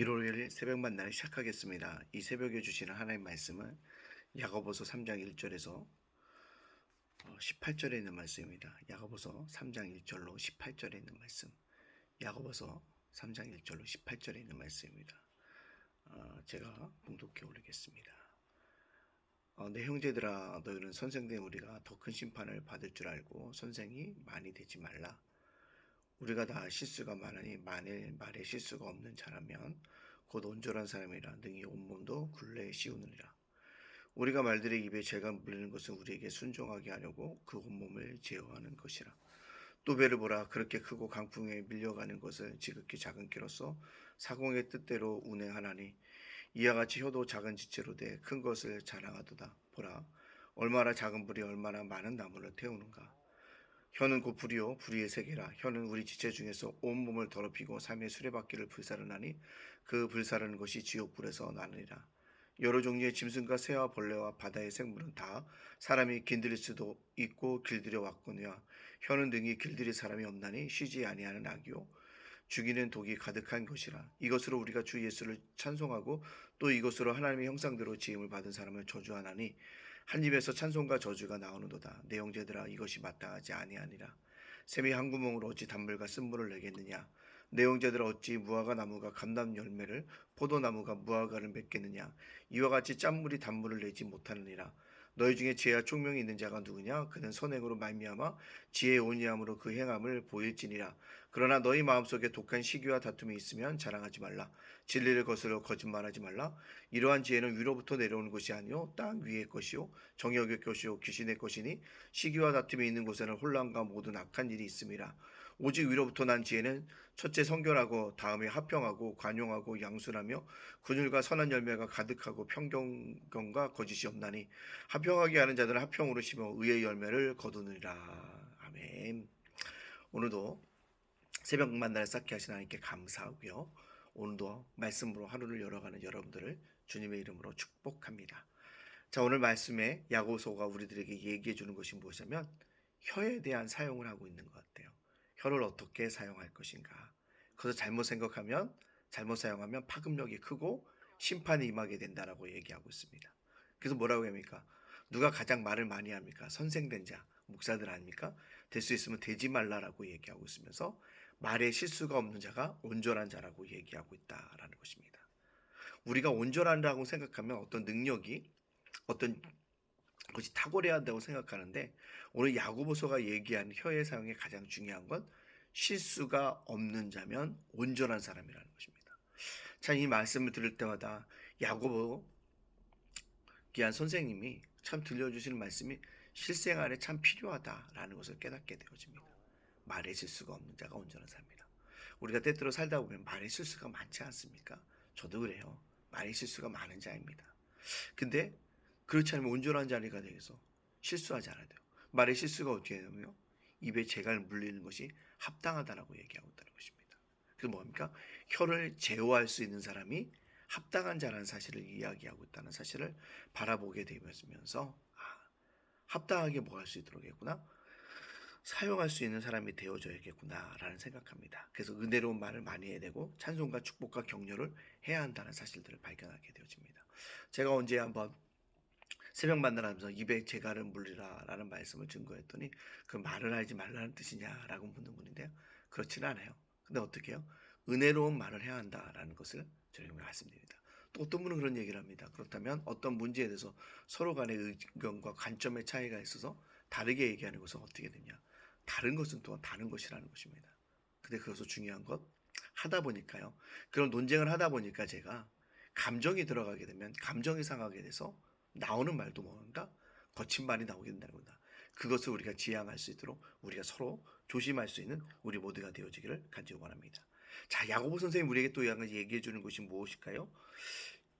일요일 새벽 만나를 시작하겠습니다. 이 새벽에 주시는 하나님 말씀은 야고보서 3장 1절에서 18절에 있는 말씀입니다. 야고보서 3장 1절로 18절에 있는 말씀. 야고보서 3장 1절로 18절에 있는 말씀입니다. 제가 봉독해 올리겠습니다. 내 형제들아, 너희는 선생된 우리가 더 큰 심판을 받을 줄 알고 선생이 많이 되지 말라. 우리가 다 실수가 많으니 만일 말에 실수가 없는 자라면 곧 온전한 사람이라 능히 온몸도 굴레에 씌우느니라. 우리가 말들의 입에 죄가 물리는 것은 우리에게 순종하게 하려고 그 온몸을 제어하는 것이라. 또 배를 보라. 그렇게 크고 강풍에 밀려가는 것을 지극히 작은 키로서 사공의 뜻대로 운행하나니 이와 같이 혀도 작은 지체로 돼 큰 것을 자랑하도다. 보라, 얼마나 작은 불이 얼마나 많은 나무를 태우는가. 혀는 곧 불이요 불의의 세계라. 혀는 우리 지체 중에서 온몸을 더럽히고 삶의 수레바퀴를 불사르나니 그 불사르는 것이 지옥불에서 나느니라. 여러 종류의 짐승과 새와 벌레와 바다의 생물은 다 사람이 길들일 수도 있고 길들여 왔거니와 혀는 능히 길들일 사람이 없나니 쉬지 아니하는 악이요 죽이는 독이 가득한 것이라. 이것으로 우리가 주 예수를 찬송하고 또 이것으로 하나님의 형상대로 지음을 받은 사람을 저주하나니 한 입에서 찬송과 저주가 나오는도다. 내 형제들아, 이것이 마땅하지 아니하니라. 샘이 한 구멍으로 어찌 단물과 쓴물을 내겠느냐. 내 형제들아, 어찌 무화과 나무가 감람 열매를 포도나무가 무화과를 맺겠느냐. 이와 같이 짠물이 단물을 내지 못하느니라. 너희 중에 지혜와 총명이 있는 자가 누구냐? 그는 선행으로 말미암아 지혜의 온유함으로 그 행함을 보일지니라. 그러나 너희 마음속에 독한 시기와 다툼이 있으면 자랑하지 말라. 진리를 거스러 거짓말하지 말라. 이러한 지혜는 위로부터 내려오는 것이 아니요 땅 위의 것이요 정욕의 것이요 귀신의 것이니 시기와 다툼이 있는 곳에는 혼란과 모든 악한 일이 있음이라. 오직 위로부터 난 지혜는 첫째 성결하고 다음에 화평하고 관용하고 양순하며 군율과 선한 열매가 가득하고 평경과 거짓이 없나니 화평하게 하는 자들은 화평으로 심어 의의 열매를 거두느니라. 아멘. 오늘도 새벽 만나를 쌓게 하신 하나님께 감사하고요. 오늘도 말씀으로 하루를 열어가는 여러분들을 주님의 이름으로 축복합니다. 자, 오늘 말씀에 야고보서가 우리들에게 얘기해 주는 것이 무엇이냐면 혀에 대한 사용을 하고 있는 것 같아요. 혀를 어떻게 사용할 것인가. 그래서 잘못 사용하면 파급력이 크고 심판이 임하게 된다라고 얘기하고 있습니다. 그래서 뭐라고 합니까? 누가 가장 말을 많이 합니까? 선생된 자, 목사들 아닙니까? 될 수 있으면 되지 말라라고 얘기하고 있으면서 말에 실수가 없는 자가 온전한 자라고 얘기하고 있다라는 것입니다. 우리가 온전하다고 생각하면 어떤 능력이 어떤 것이 탁월해야 한다고 생각하는데 오늘 야고보서가 얘기한 혀의 사용의 가장 중요한 건 실수가 없는 자면 온전한 사람이라는 것입니다. 참 이 말씀을 들을 때마다 야고보 귀한 선생님이 참 들려주시는 말씀이 실생활에 참 필요하다라는 것을 깨닫게 되어집니다. 말에 실수가 없는 자가 온전한 사람이다. 우리가 때때로 살다 보면 말에 실수가 많지 않습니까? 저도 그래요. 말에 실수가 많은 자입니다. 근데 그렇지 않으면 온전한 자리가 되어서 실수하지 않아야 돼요. 말에 실수가 어떻게 되냐면요. 입에 재갈 물리는 것이 합당하다라고 얘기하고 있다는 것입니다. 그래서 뭡니까? 혀를 제어할 수 있는 사람이 합당한 자라는 사실을 이야기하고 있다는 사실을 바라보게 되면서 합당하게 뭐 할 수 있도록 했구나. 사용할 수 있는 사람이 되어줘야겠구나라는 생각합니다. 그래서 은혜로운 말을 많이 해야 되고 찬송과 축복과 격려를 해야 한다는 사실들을 발견하게 되어집니다. 제가 언제 한번 새벽 만나면서 입에 재갈을 물리라라는 말씀을 증거했더니 그 말을 하지 말라는 뜻이냐라고 묻는 분인데요. 그렇지는 않아요. 근데 어떻게 해요? 은혜로운 말을 해야 한다라는 것을 저희가 말씀드립니다. 또 어떤 분은 그런 얘기를 합니다. 그렇다면 어떤 문제에 대해서 서로 간의 의견과 관점의 차이가 있어서 다르게 얘기하는 것은 어떻게 되냐? 다른 것은 또한 다른 것이라는 것입니다. 근데 그것도 중요한 것 하다 보니까요. 그런 논쟁을 하다 보니까 제가 감정이 들어가게 되면 감정이 상하게 돼서 나오는 말도 뭔가 거친 말이 나오게 된다는 겁니다. 그것을 우리가 지향할 수 있도록 우리가 서로 조심할 수 있는 우리 모두가 되어지기를 간절히 원합니다. 자, 야고보 선생님 우리에게 또 얘기해 주는 것이 무엇일까요?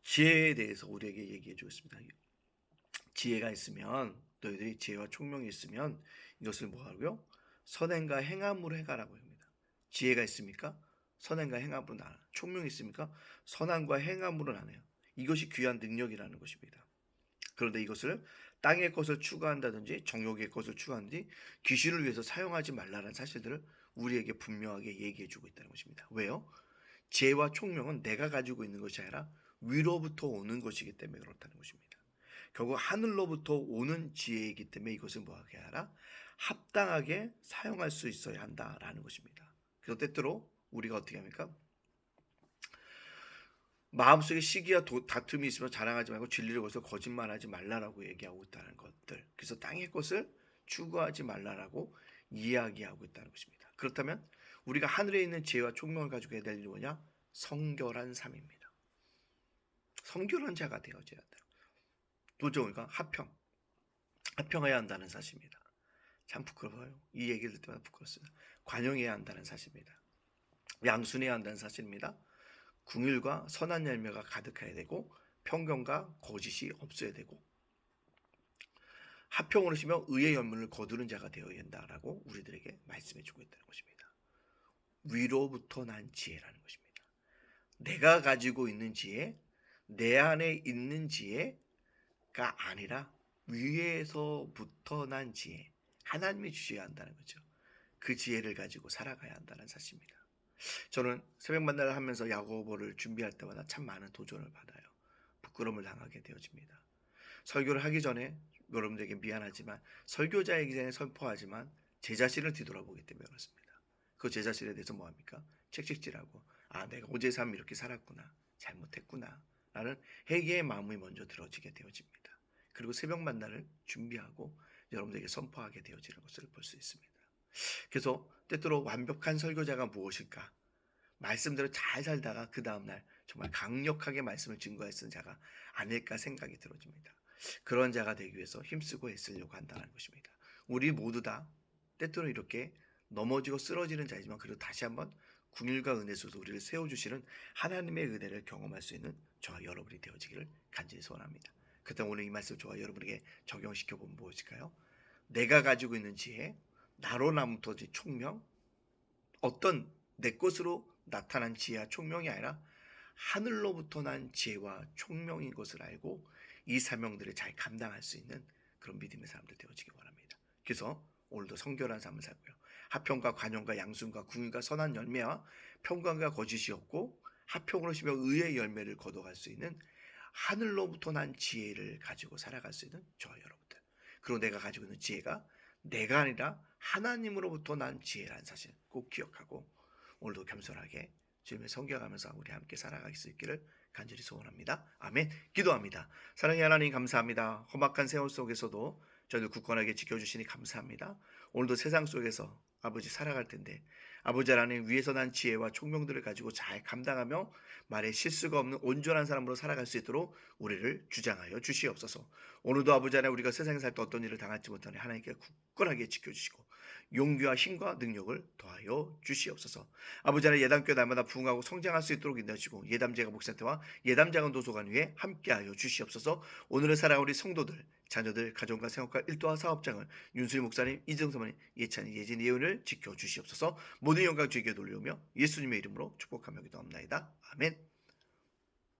지혜에 대해서 우리에게 얘기해 주었습니다. 지혜가 있으면 너희들이 지혜와 총명이 있으면 이것을 뭐 하고요? 선행과 행함으로 해가라고 합니다. 지혜가 있습니까? 선행과 행함으로 나눠. 총명이 있습니까? 선함과 행함으로 나눠요. 이것이 귀한 능력이라는 것입니다. 그런데 이것을 땅의 것을 추구한다든지 정욕의 것을 추구하는지 귀신을 위해서 사용하지 말라는 사실들을 우리에게 분명하게 얘기해 주고 있다는 것입니다. 왜요? 지혜와 총명은 내가 가지고 있는 것이 아니라 위로부터 오는 것이기 때문에 그렇다는 것입니다. 결국 하늘로부터 오는 지혜이기 때문에 이것을 뭐하게 하라? 합당하게 사용할 수 있어야 한다라는 것입니다. 그래서 때때로 우리가 어떻게 합니까? 마음속에 시기와 다툼이 있으면 자랑하지 말고 진리를 거기서 거짓말하지 말라라고 얘기하고 있다는 것들. 그래서 땅의 것을 추구하지 말라라고 이야기하고 있다는 것입니다. 그렇다면 우리가 하늘에 있는 지혜와 총명을 가지고 해야 될 일이 뭐냐? 성결한 삶입니다. 성결한 자가 되어져야 한다. 도저 우리가 합평해야 한다는 사실입니다. 참 부끄러워요. 이 얘기를 듣을 때마다 부끄럽습니다. 관용해야 한다는 사실입니다. 양순해야 한다는 사실입니다. 궁율과 선한 열매가 가득해야 되고 편견과 거짓이 없어야 되고 합평으로 시며 의의 열매를 거두는 자가 되어야 한다라고 우리들에게 말씀해 주고 있다는 것입니다. 위로부터 난 지혜라는 것입니다. 내가 가지고 있는 지혜, 내 안에 있는 지혜가 아니라 위에서부터 난 지혜, 하나님이 주셔야 한다는 거죠. 그 지혜를 가지고 살아가야 한다는 사실입니다. 저는 새벽 만나를 하면서 야고보를 준비할 때마다 참 많은 도전을 받아요. 부끄러움을 당하게 되어집니다. 설교를 하기 전에 여러분들에게 미안하지만 설교자이기 전에 선포하지만 제 자신을 뒤돌아보기 때문에 그렇습니다. 그 제 자신에 대해서 뭐합니까? 책찍질하고 내가 어제 삶 이렇게 살았구나. 잘못했구나. 라는 회개의 마음이 먼저 들어지게 되어집니다. 그리고 새벽 만나를 준비하고 여러분들에게 선포하게 되어지는 것을 볼 수 있습니다. 그래서 때때로 완벽한 설교자가 무엇일까? 말씀대로 잘 살다가 그 다음날 정말 강력하게 말씀을 증거했던 자가 아닐까 생각이 들어집니다. 그런 자가 되기 위해서 힘쓰고 애쓰려고 한다는 것입니다. 우리 모두 다 때때로 이렇게 넘어지고 쓰러지는 자이지만 그래도 다시 한번 긍휼과 은혜 속에서 우리를 세워주시는 하나님의 은혜를 경험할 수 있는 저와 여러분이 되어지기를 간절히 소원합니다. 그렇다면 오늘 이 말씀 저와 여러분에게 적용시켜보면 무엇일까요? 내가 가지고 있는 지혜, 나로 남터진 총명, 어떤 내 것으로 나타난 지혜와 총명이 아니라 하늘로부터 난 지혜와 총명인 것을 알고 이 사명들을 잘 감당할 수 있는 그런 믿음의 사람들 되어지기 원합니다. 그래서 오늘도 성결한 삶을 살고요. 합평과 관용과 양순과 궁율과 선한 열매와 평강과 거짓이 없고 합평으로 시며 의의 열매를 거둬갈 수 있는 하늘로부터 난 지혜를 가지고 살아갈 수 있는 저와 여러분들. 그리고 내가 가지고 있는 지혜가 내가 아니라 하나님으로부터 난 지혜라는 사실 꼭 기억하고 오늘도 겸손하게 주님을 섬겨가면서 우리 함께 살아갈 수 있기를 간절히 소원합니다. 아멘. 기도합니다. 사랑의 하나님 감사합니다. 험악한 세월 속에서도 저희를 굳건하게 지켜주시니 감사합니다. 오늘도 세상 속에서 아버지 살아갈 텐데 아버지 하나님 위에서 난 지혜와 총명들을 가지고 잘 감당하며 말에 실수가 없는 온전한 사람으로 살아갈 수 있도록 우리를 주장하여 주시옵소서. 오늘도 아버지 하나님 우리가 세상에 살 때 어떤 일을 당할지 못하니 하나님께 굳건하게 지켜주시고 용기와 힘과 능력을 더하여 주시옵소서. 아버지 하나님 예담교회 날마다 부흥하고 성장할 수 있도록 인도하시고 예담제가 목사한테와 예담작은 도서관 위에 함께하여 주시옵소서. 오늘을 살아가는 우리 성도들 자녀들, 가정과 생업과 일도와 사업장을 윤수리 목사님, 이정 사모님, 예찬이, 예진, 예은을 지켜주시옵소서. 모든 영광 주에게 돌려오며 예수님의 이름으로 축복하며 기도합나이다. 아멘.